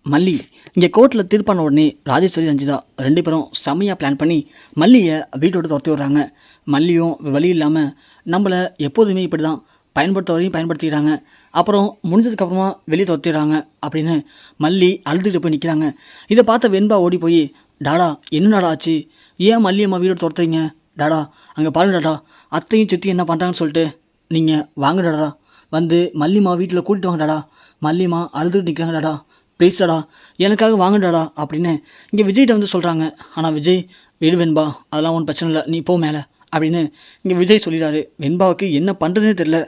மல்லி இங்கே கோர்ட்டில் தீர்ப்பான உடனே ராஜேஸ்வரி ரஞ்சிதா 2 பேரும் செம்மையாக பிளான் பண்ணி மல்லியை வீட்டோட துரத்தி விடுறாங்க. மல்லியும் வழி இல்லாமல் நம்மளை எப்போதுமே இப்படி தான் பயன்படுத்த வரையும் பயன்படுத்திக்கிறாங்க, அப்புறம் முடிஞ்சதுக்கப்புறமா வெளியே துரத்திடுறாங்க அப்படின்னு மல்லி அழுதுகிட்டு போய் நிற்கிறாங்க. இதை பார்த்த வெண்பா ஓடி போய், டாடா என்னடா ஆச்சு, ஏன் மல்லி அம்மா வீடோட துரத்துறீங்க டாடா, அங்கே பாருங்க டாடா அத்தையும் சித்தி என்ன பண்ணுறாங்கன்னு சொல்லிட்டு நீங்கள் வாங்க டாடா, வந்து மல்லிமா வீட்டில் கூட்டிட்டு வாங்க டாடா, மல்லிமா அழுதுகிட்டு நிற்கிறாங்க டாடா, ப்ளீஸ்டாடா எனக்காக வாங்கடாடா அப்படின்னு இங்கே விஜய்கிட்ட வந்து சொல்கிறாங்க. ஆனால் விஜய், விடு வெண்பா அதெல்லாம் ஒன்றும் பிரச்சனை இல்லை, நீ போ மேலே அப்படின்னு இங்கே விஜய் சொல்லிடுறாரு. வெண்பாவுக்கு என்ன பண்ணுறதுனே தெரில.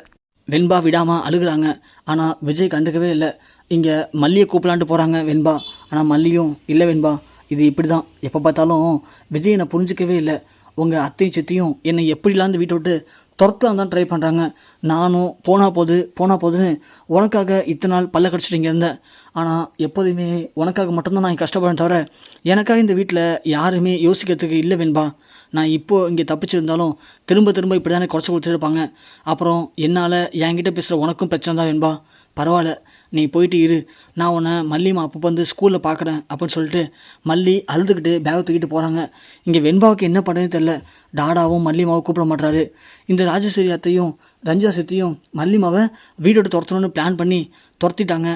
வெண்பா விடாமல் அழுகுறாங்க. ஆனால் விஜய் கண்டுக்கவே இல்லை. இங்கே மல்லியை கூப்பிடலான்ட்டு போகிறாங்க வெண்பா. ஆனால் மல்லியும், இல்லை வெண்பா இது இப்படி தான், எப்போ பார்த்தாலும் விஜய் என்னை புரிஞ்சிக்கவே இல்லை, உங்கள் அத்தையும் சித்தியும் என்னை எப்படிலாம் இந்த வீட்டை விட்டு துரத்தலாம் தான் ட்ரை பண்ணுறாங்க, நானும் போனால் போதுன்னு உனக்காக இத்தனை நாள் பல்ல கடிச்சிட்டு இங்கே இருந்தேன், ஆனால் எப்போதுமே உனக்காக மட்டும்தான் நான் கஷ்டப்படுறேன் தவிர எனக்காக இந்த வீட்டில் யாருமே யோசிக்கிறதுக்கு இல்லை வெண்பா, நான் இப்போது இங்கே தப்பிச்சிருந்தாலும் திரும்ப திரும்ப இப்படி தானே குறைச்சி கொடுத்துருப்பாங்க, அப்புறம் என்னால் என்கிட்ட பேசுகிற உனக்கும் பிரச்சனை தான் வெண்பா, பரவாயில்ல நீ போயிட்டு இரு, நான் உன்னை மல்லிமா அப்போ வந்து ஸ்கூலில் பார்க்குறேன் அப்படின்னு சொல்லிட்டு மல்லி அழுதுகிட்டு பேகை தூக்கிட்டு போகிறாங்க. இங்கே வெண்பாவுக்கு என்ன பண்ணுறதுன்னு தெரில. டாடாவும் மல்லிமாவும் கூப்பிட மாட்டாரு. இந்த ராஜேஸ்வரி அத்தையும் ரஞ்சிதா சித்தியும் மல்லிமாவை வீட்டோட துரத்தணும்னு பிளான் பண்ணி துரத்திட்டாங்க.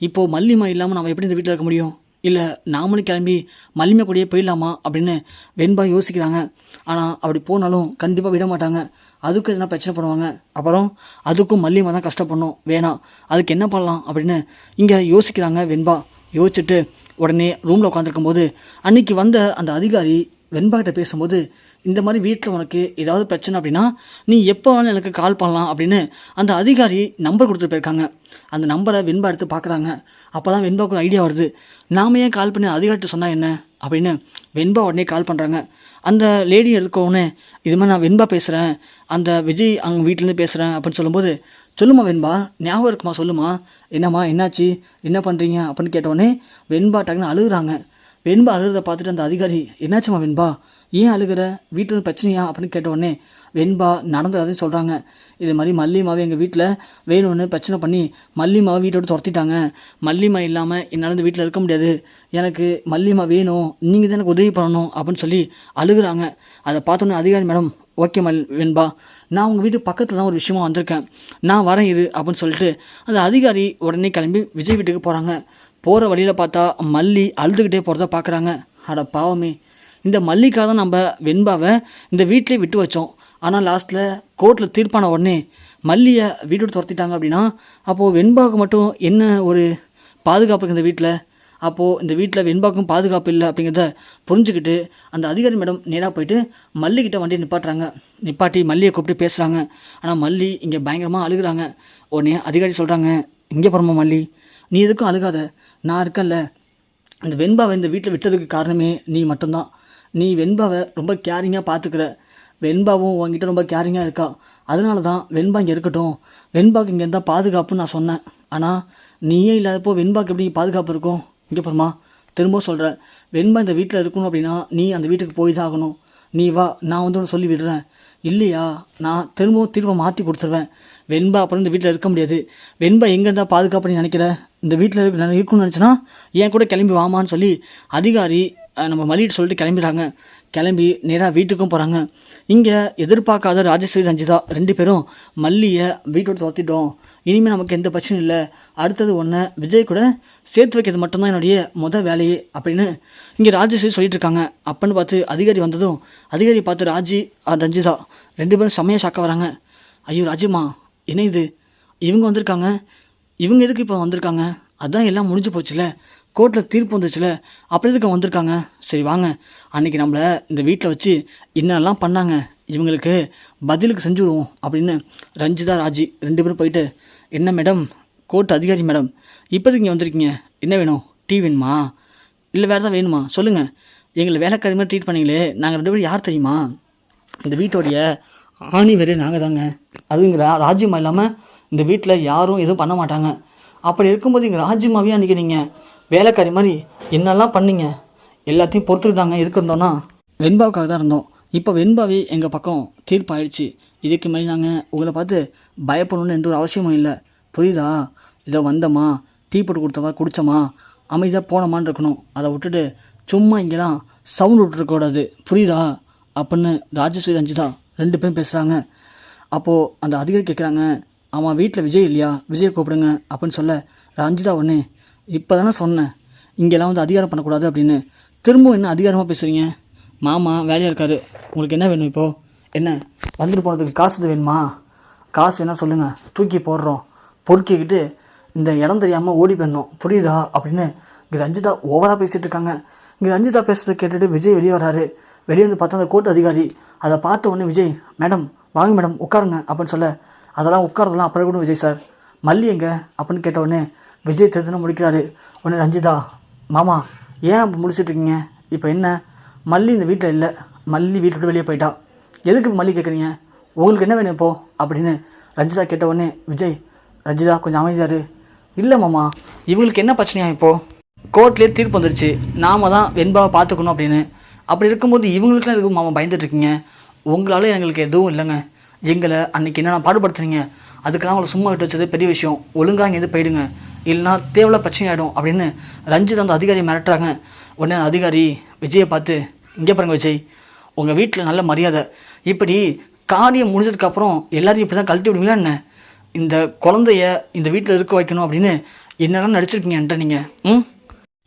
இப்போது மல்லிமா இல்லாமல் நம்ம எப்படி இந்த வீட்டில் இருக்க முடியும், இல்லை நாமளும் கிளம்பி மல்லிமை கூடயே போயிடலாமா அப்படின்னு வெண்பா யோசிக்கிறாங்க. ஆனால் அப்படி போனாலும் கண்டிப்பாக விட மாட்டாங்க, அதுக்கு எதனா பிரச்சனை பண்ணுவாங்க, அப்புறம் அதுக்கும் மல்லிமை தான் கஷ்டப்படணும், வேணாம் அதுக்கு என்ன பண்ணலாம் அப்படின்னு இங்கே யோசிக்கிறாங்க வெண்பா. யோசிச்சுட்டு உடனே ரூமில் உட்காந்துருக்கும் போது அன்றைக்கி வந்த அந்த அதிகாரி வெண்பாக்கிட்ட பேசும்போது, இந்த மாதிரி வீட்டில் உனக்கு ஏதாவது பிரச்சனை அப்படின்னா நீ எப்போ வேணாலும் எனக்கு கால் பண்ணலாம் அப்படின்னு அந்த அதிகாரி நம்பர் கொடுத்துட்டு போயிருக்காங்க. அந்த நம்பரை வெண்பா எடுத்து பார்க்குறாங்க. அப்போ தான் வெண்பாவுக்கு ஐடியா வருது, நாம் ஏன் கால் பண்ணி அதிகாரிட்ட சொன்னால் என்ன அப்படின்னு வெண்பா உடனே கால் பண்ணுறாங்க. அந்த லேடி எடுக்கவுடனே, இது மாதிரி நான் வெண்பா பேசுகிறேன், அந்த விஜய் அவங்க வீட்டிலேருந்து பேசுகிறேன் அப்படின்னு சொல்லும்போது, சொல்லுமா வெண்பா ஞாபகம் இருக்குமா, சொல்லுமா என்னம்மா என்னாச்சு என்ன பண்ணுறீங்க அப்படின்னு கேட்டோடனே வெண்பா டக்குன்னு அழுகுறாங்க. வெண்பா அழுகிறத பார்த்துட்டு அந்த அதிகாரி, என்னாச்சுமா வெண்பா ஏன் அழுகிற, வீட்டில் பிரச்சனையா அப்படின்னு கேட்டவுடனே வெண்பா நடந்ததையும் சொல்கிறாங்க. இது மாதிரி மல்லிமாவை எங்கள் வீட்டில் வேணும்னு பிரச்சனை பண்ணி மல்லிமாவை வீட்டோடு துரத்திட்டாங்க, மல்லிமா இல்லாமல் என்னால் இந்த வீட்டில் இருக்க முடியாது, எனக்கு மல்லிமா வேணும், நீங்கள் தான் எனக்கு உதவி பண்ணணும் அப்படின்னு சொல்லி அழுகுறாங்க. அதை பார்த்தோன்னே அதிகாரி, மேடம் ஓகே வெண்பா, நான் உங்கள் வீட்டு பக்கத்தில் தான் ஒரு விஷயமா வந்திருக்கேன், நான் வரேன் இது அப்படின்னு சொல்லிட்டு அந்த அதிகாரி உடனே கிளம்பி விஜய் வீட்டுக்கு போகிறாங்க. போகிற வழியில் பார்த்தா மல்லி அழுதுகிட்டே போகிறத பார்க்குறாங்க. அட பாவமே, இந்த மல்லிக்காக தான் நம்ம வெண்பாவை இந்த வீட்டிலே விட்டு வச்சோம், ஆனால் லாஸ்ட்டில் கோர்ட்டில் தீர்ப்பான உடனே மல்லியை வீட்டோடு துரத்திட்டாங்க அப்படின்னா அப்போது வெண்பாவுக்கு மட்டும் என்ன ஒரு பாதுகாப்பு இருக்குது இந்த வீட்டில், அப்போது இந்த வீட்டில் வெண்பாவுக்கும் பாதுகாப்பு இல்லை அப்படிங்கிறத புரிஞ்சுக்கிட்டு அந்த அதிகாரி மேடம் நேராக போயிட்டு மல்லிக்கிட்ட வண்டியை நிப்பாட்டுறாங்க. நிப்பாட்டி மல்லியை கூப்பிட்டு பேசுகிறாங்க. ஆனால் மல்லி இங்கே பயங்கரமாக அழுகுறாங்க. உடனே அதிகாரி சொல்கிறாங்க, இங்கே போகிறோமா மல்லி, நீ எதுக்கும் அழுகாத, நான் இருக்கேன்ல, இந்த வெண்பாவை இந்த வீட்டில் விட்டதுக்கு காரணமே நீ மட்டும்தான், நீ வெண்பாவை ரொம்ப கேரிங்காக பார்த்துக்கிற, வெண்பாவும் உங்ககிட்ட ரொம்ப கேரிங்காக இருக்கா, அதனால தான் வெண்பா இங்கே இருக்கட்டும், வெண்பாவுக்கு இங்கே இருந்தால் பாதுகாப்புன்னு நான் சொன்னேன், ஆனால் நீயே இல்லாதப்போ வெண்பாவுக்கு எப்படி பாதுகாப்பு இருக்கும், இங்கே போகிறமா திரும்ப சொல்கிறேன், வெண்பா இந்த வீட்டில் இருக்கணும் அப்படின்னா நீ அந்த வீட்டுக்கு போய் தான் ஆகணும், நீ வா நான் வந்து ஒன்று சொல்லி விடுறேன், இல்லையா நான் திரும்ப மாற்றி கொடுத்துருவேன், வெண்பா அப்புறம் இந்த வீட்டில் இருக்க முடியாது, வெண்பா எங்கே இருந்தால் பாதுகாப்புன்னு நினைக்கிற, இந்த வீட்டில் இருக்குன்னு நினச்சினா என் கூட கிளம்பி வாமான்னு சொல்லி அதிகாரி நம்ம மல்லிகிட்ட சொல்லிட்டு கிளம்பிடுறாங்க. கிளம்பி நேராக வீட்டுக்கும் போகிறாங்க. இங்கே எதிர்பார்க்காத ராஜேஸ்வரி ரஞ்சிதா 2 பேரும் மல்லியை வீட்டோடு துரத்திட்டோம், இனிமேல் நமக்கு எந்த பிரச்சனையும் இல்லை, அடுத்தது ஒன்று விஜய் கூட சேர்த்து வைக்கிறது மட்டும்தான் என்னுடைய வேலையே அப்படின்னு இங்கே ராஜேஸ்வரி சொல்லிட்டு இருக்காங்க. அப்பன்னு பார்த்து அதிகாரி வந்ததும் அதிகாரியை பார்த்து ரஞ்சிதா 2 பேரும் செம்மையாக ஷாக்க வராங்க. ஐயோ ராஜிமா என்ன இது, இவங்க வந்திருக்காங்க, இவங்க எதுக்கு இப்போ வந்திருக்காங்க, அதான் எல்லாம் முடிஞ்சு போச்சுல, கோர்ட்டில் தீர்ப்பு வந்துச்சுல, அப்படி எதுக்கு வந்திருக்காங்க, சரி வாங்க அன்றைக்கி நம்மளை இந்த வீட்டில் வச்சு என்னெல்லாம் பண்ணாங்க இவங்களுக்கு பதிலுக்கு செஞ்சு விடுவோம் அப்படின்னு ரஞ்சிதா 2 பேரும் போயிட்டு, என்ன மேடம் கோர்ட் அதிகாரி மேடம் இப்போதைக்கு இங்கே வந்திருக்கீங்க, என்ன வேணும், டீ வேணுமா இல்லை வேறு தான் வேணுமா சொல்லுங்கள், எங்களை வேலைக்காரி மாதிரி ட்ரீட் பண்ணிங்களே, நாங்கள் 2 பேரும் யார் தெரியுமா, இந்த வீட்டோடைய ஆணி வேறு நாங்கள் தாங்க, அதுவும் இங்கே ராஜ்யமா இல்லாமல் இந்த வீட்டில் யாரும் எதுவும் பண்ண மாட்டாங்க, அப்படி இருக்கும்போது இங்கே ராஜ்யமாவே அன்றைக்கி நீங்கள் வேலைக்காரி மாதிரி என்னெல்லாம் பண்ணீங்க, எல்லாத்தையும் பொறுத்துக்கிட்டாங்க, எதுக்கு இருந்தோன்னா வெண்பாவுக்காக தான் இருந்தோம், இப்போ வெண்பாவே எங்கள் பக்கம் தீர்ப்பாயிடுச்சு, இதுக்கு மேலே நாங்கள் உங்களை பார்த்து பயப்படணுன்னு எந்த ஒரு அவசியமும் இல்லை, புரியுதா, இதை வந்தோமா டீ போட்டு கொடுத்தவா குடித்தோமா அமைதியாக போனமான்னு இருக்கணும். அதை விட்டுட்டு சும்மா இங்கெல்லாம் சவுண்ட் விட்டுருக்கக்கூடாது, புரியுதா அப்படின்னு ராஜேஸ்வரி ரஞ்சிதா 2 பேரும் பேசுகிறாங்க. அப்போது அந்த அதிகாரி கேட்குறாங்க, ஆமாம் வீட்டில் விஜய் இல்லையா, விஜயை கூப்பிடுங்க அப்படின்னு சொல்ல ரஞ்சிதா ஒன்று, இப்போ தானே சொன்னேன் இங்கெல்லாம் வந்து அதிகாரம் பண்ணக்கூடாது அப்படின்னு, திரும்பவும் என்ன அதிகாரமாக பேசுகிறீங்க? மாமா வேலையாக இருக்காரு, உங்களுக்கு என்ன வேணும் இப்போது? என்ன வந்துட்டு போனதுக்கு காசு வேணுமா? காசு வேணால் சொல்லுங்கள், தூக்கி போடுறோம், பொறுக்கிக்கிட்டு இந்த இடம் தெரியாமல் ஓடி போயிடணும், புரியுதா அப்படின்னு இங்கே ரஞ்சிதா ஓவராக பேசிகிட்டு இருக்காங்க. இங்கே ரஞ்சிதா பேசுகிறத கேட்டுட்டு விஜய் வெளியே வராரு. வெளியே வந்து பார்த்தா அந்த கோர்ட் அதிகாரி அதை பார்த்த உடனே விஜய், மேடம் வாங்க மேடம் உட்காருங்க அப்படின்னு சொல்ல, அதெல்லாம் உட்காரதெல்லாம் அப்புறம் கூட விஜய் சார், மல்லி எங்கே அப்படின்னு கேட்ட உடனே விஜய் திருத்தனை முடிக்கிறாரு. உடனே ரஞ்சிதா, மாமா ஏன் அப்போ முடிச்சிட்ருக்கீங்க? இப்போ என்ன, மல்லி இந்த வீட்டில் இல்லை, மல்லி வீட்டை விட்டு வெளியே போயிட்டா, எதுக்கு மல்லி கேட்குறீங்க, உங்களுக்கு என்ன வேணும் இப்போது அப்படின்னு ரஞ்சிதா கேட்ட உடனே விஜய், ரஞ்சிதா கொஞ்சம் அமைதியாரு. இல்லை மாமா, இவங்களுக்கு என்ன பிரச்சனையா இப்போது, கோர்ட்லேயே தீர்ப்பு வந்துருச்சு, நாம தான் வெண்பாவை பார்த்துக்கணும் அப்படின்னு, அப்படி இருக்கும்போது இவங்களுக்குலாம் எதுவும் மாமா பயந்துட்டுருக்கீங்க? உங்களால் எங்களுக்கு எதுவும் இல்லைங்க, எங்களை அன்றைக்கி என்னென்ன பாடுபடுத்துறீங்க, அதுக்கெல்லாம் அவங்களை சும்மா விட்டு வச்சது பெரிய விஷயம், ஒழுங்காக இங்கேருந்து போயிடுங்க, இல்லைனா தேவையில்ல பிரச்சனை ஆகிடும் அப்படின்னு ரஞ்சித் அந்த அதிகாரியை மிரட்டுறாங்க. உடனே அதிகாரி விஜயை பார்த்து, இங்கே பாருங்க விஜய், உங்கள் வீட்டில் நல்ல மரியாதை, இப்படி காரியம் முடிஞ்சதுக்கப்புறம் எல்லோரும் இப்படி தான் கழட்டி விடுவீங்களா என்ன? இந்த குழந்தைய இந்த வீட்டில் இருக்க வைக்கணும் அப்படின்னு என்னெல்லாம் நடிச்சிருக்கீங்க என்கிட்ட நீங்கள்.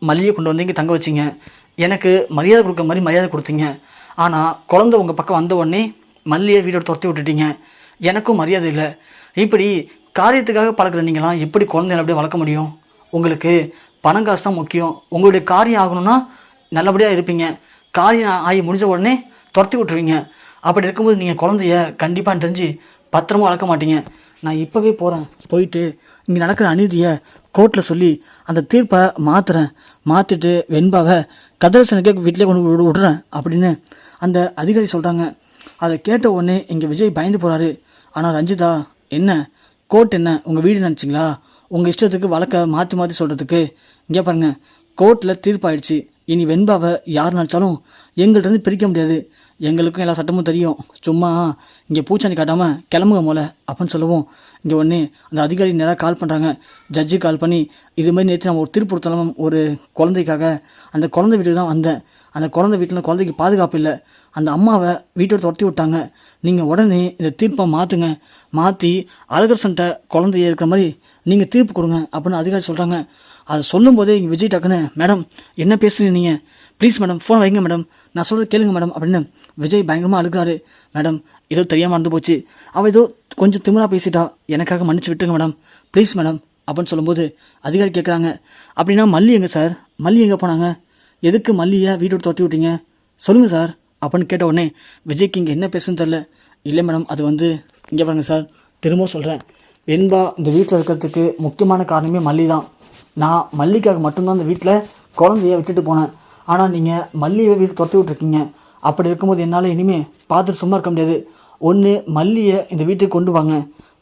மல்லியை கொண்டு வந்து இங்கே தங்க வச்சிங்க, எனக்கு மரியாதை கொடுக்குற மாதிரி மரியாதை கொடுத்தீங்க, ஆனால் குழந்தை உங்கள் பக்கம் வந்த உடனே மல்லியை வீட்டோட துரத்தி விட்டுட்டீங்க, எனக்கும் மரியாதை இல்லை. இப்படி காரியத்துக்காக பழக்கிற நீங்களாம் எப்படி குழந்தைகளை அப்படியே வளர்க்க முடியும்? உங்களுக்கு பணம் காசு தான் முக்கியம், உங்களுடைய காரியம் ஆகணும்னா நல்லபடியாக இருப்பீங்க, காரியம் ஆகி முடிஞ்ச உடனே துரத்தி விட்டுருவீங்க. அப்படி இருக்கும்போது நீங்கள் குழந்தைய கண்டிப்பாக தெரிஞ்சு பத்திரமா வளர்க்க மாட்டீங்க. நான் இப்போவே போகிறேன், போயிட்டு இங்கே நடக்கிற அநீதியை கோர்ட்டில் சொல்லி அந்த தீர்ப்பை மாற்றிட்டு வெண்பாவை கதிரசனுக்கே வீட்டிலே கொண்டு விடுறேன் அப்படின்னு அந்த அதிகாரி சொல்கிறாங்க. அதை கேட்ட உடனே இங்கே விஜய் பயந்து போகிறாரு. ஆனால் ரஞ்சிதா, என்ன கோர்ட் என்ன உங்கள் வீடு நினச்சிங்களா, உங்கள் இஷ்டத்துக்கு வழக்கை மாற்றி சொல்கிறதுக்கு? இங்கே பாருங்கள், கோர்ட்டில் தீர்ப்பாயிடுச்சு, இனி வெண்பாவை யார் நினச்சாலும் எங்கள்கிட்ட பிரிக்க முடியாது, எங்களுக்கும் எல்லா சட்டமும் தெரியும், சும்மா இங்கே பூச்சாணி காட்டாமல் கிளம்புங்க போல அப்படின்னு சொல்லவும் இங்கே உடனே அந்த அதிகாரி நேராக கால் பண்ணுறாங்க. ஜட்ஜி கால் பண்ணி, இதுமாதிரி நேற்று நம்ம ஒரு திருப்பூர் ஒரு குழந்தைக்காக அந்த குழந்தை வீட்டுக்கு தான் வந்தேன், அந்த குழந்தை வீட்டில் குழந்தைக்கு பாதுகாப்பு இல்லை, அந்த அம்மாவை வீட்டோட துரத்தி விட்டாங்க, நீங்கள் உடனே இந்த தீர்ப்பை மாற்றி அழகர்சன்ட்ட குழந்தைய இருக்கிற மாதிரி நீங்கள் தீர்ப்பு கொடுங்க அப்படின்னு அதிகாரி சொல்கிறாங்க. அதை சொல்லும்போதே இங்கே விஜய் டக்குன்னு, மேடம் என்ன பேசுகிறீங்க நீங்கள், ப்ளீஸ் மேடம் ஃபோன் வைங்க மேடம், நான் சொல்கிறது கேளுங்க மேடம் அப்படின்னு விஜய் பயங்கரமாக அழுகிறாரு. மேடம் ஏதோ தெரியாமல் மறந்து போச்சு, அவள் ஏதோ கொஞ்சம் திமிராக பேசிட்டா, எனக்காக மன்னிச்சு விட்டுருங்க மேடம், ப்ளீஸ் மேடம் அப்படின்னு சொல்லும்போது அதிகாரி கேட்குறாங்க, அப்படின்னா மல்லி எங்கே சார், மல்லி எங்கே போனாங்க, எதுக்கு மல்லியை வீட்டோட துரத்தி விட்டீங்க சொல்லுங்கள் சார் அப்படின்னு கேட்ட உடனே விஜய்க்கு இங்கே என்ன பேசுன்னு தெரில. இல்லை மேடம், அது வந்து இங்கே பாருங்க சார், திரும்ப சொல்கிறேன், வெண்பா இந்த வீட்டில் இருக்கிறதுக்கு முக்கியமான காரணமே மல்லி தான், நான் மல்லிக்காக மட்டும்தான் இந்த வீட்டில் குழந்தைய விட்டுட்டு போனேன், ஆனால் நீங்கள் மல்லியை வீட்டு துரத்தி விட்ருக்கீங்க, அப்படி இருக்கும்போது என்னால் இனிமேல் பார்த்துட்டு சும்மா இருக்க முடியாது, ஒன்று மல்லியை இந்த வீட்டுக்கு கொண்டு வாங்க,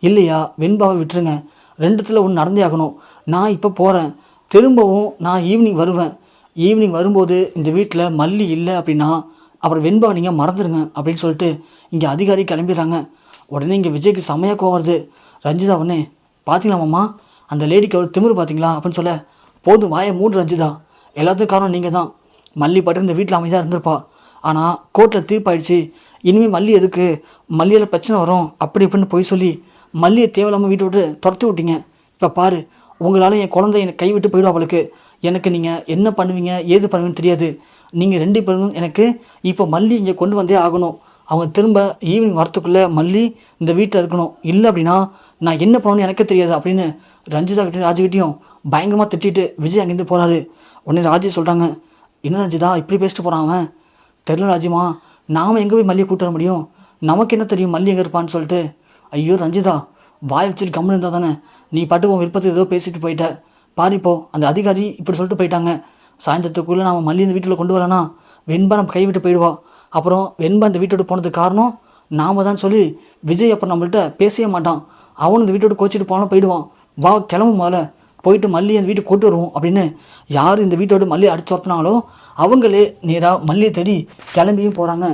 இல்லையா வெண்பாவை விட்டுருங்க, ரெண்டுத்தில் ஒன்று நடந்தே ஆகணும். நான் இப்போ போகிறேன், திரும்பவும் நான் ஈவினிங் வருவேன், ஈவினிங் வரும்போது இந்த வீட்டில் மல்லி இல்லை அப்படின்னா அப்புறம் வெண்பாவை நீங்கள் மறந்துடுங்க அப்படின்னு சொல்லிட்டு இங்கே அதிகாரி கிளம்பிடுறாங்க. உடனே இங்கே விஜய்க்கு செம்மையாக கோவம் வருது. ரஞ்சிதா உடனே, பார்த்தீங்களா மாமா அந்த லேடிக்கு எவ்வளோ திமிரு பார்த்தீங்களா அப்படின்னு சொல்ல, போதும் வாயை மூடு ரஞ்சிதா, எல்லாத்துக்கும் காரணம் நீங்கள் தான், மல்லி பாட்டு இந்த வீட்டில் அமைதியாக இருந்திருப்பா, ஆனால் கோர்ட்டில் தீர்ப்பாயிடுச்சு, இனிமேல் மல்லி எதுக்கு, மல்லியில் பிரச்சனை வரும் அப்படி இப்படின்னு போய் சொல்லி மல்லியை தேவையில்லாமல் வீட்டை விட்டு துரத்தி விட்டீங்க, இப்போ பாரு உங்களால் என் குழந்தை என்னை கைவிட்டு போயிடும், அவளுக்கு எனக்கு நீங்கள் என்ன பண்ணுவீங்க ஏது பண்ணுவீங்கன்னு தெரியாது, நீங்கள் 2 பேரும் எனக்கு இப்போ மல்லி இங்கே கொண்டு வந்தே ஆகணும், அவங்க திரும்ப ஈவினிங் வரத்துக்குள்ளே மல்லி இந்த வீட்டில் இருக்கணும், இல்லை அப்படின்னா நான் என்ன பண்ணணும்னு எனக்கே தெரியாது அப்படின்னு ரஞ்சிதா கிட்டே ராஜுக்கிட்டையும் பயங்கரமாக திட்டிட்டு விஜய் அங்கேருந்து போகிறாரு. உடனே ராஜி சொல்கிறாங்க, என்ன ரஞ்சிதா இப்படி பேசிட்டு போகிறான் அவன், தெரியல ராஜிமா, நாம் எங்கே போய் மல்லியை கூட்ட வர முடியும், நமக்கு என்ன தெரியும் மல்லி எங்கே இருப்பான்னு சொல்லிட்டு. ஐயோ ரஞ்சிதா, வாய் வச்சுட்டு கம்முன்னு இருந்தால் தானே, நீ பாட்டு உன் விருப்பத்தை ஏதோ பேசிட்டு போயிட்ட, பாரிப்போ அந்த அதிகாரி இப்படி சொல்லிட்டு போயிட்டாங்க, சாயந்தரத்துக்குள்ளே நாம் மல்லி இந்த வீட்டில் கொண்டு வரனா வெண்பா நம்ம கைவிட்டு போயிடுவா, அப்புறம் வெண்பா இந்த வீட்டோடு போனதுக்கு காரணம் நாம் தான் சொல்லி விஜய் அப்புறம் நம்மள்கிட்ட பேசவே மாட்டான், அவனும் இந்த வீட்டோடு கோச்சிட்டு போனால் போயிடுவான், வா கிளம்பும் மேலே போயிட்டு மல்லி அந்த வீட்டுக்கு கொண்டு வருவோம் அப்படின்னு யார் இந்த வீட்டோடு மல்லியை அடிச்சு துரத்துனாங்களோ அவங்களே நேராக மல்லியை தேடி கிளம்பியும் போகிறாங்க.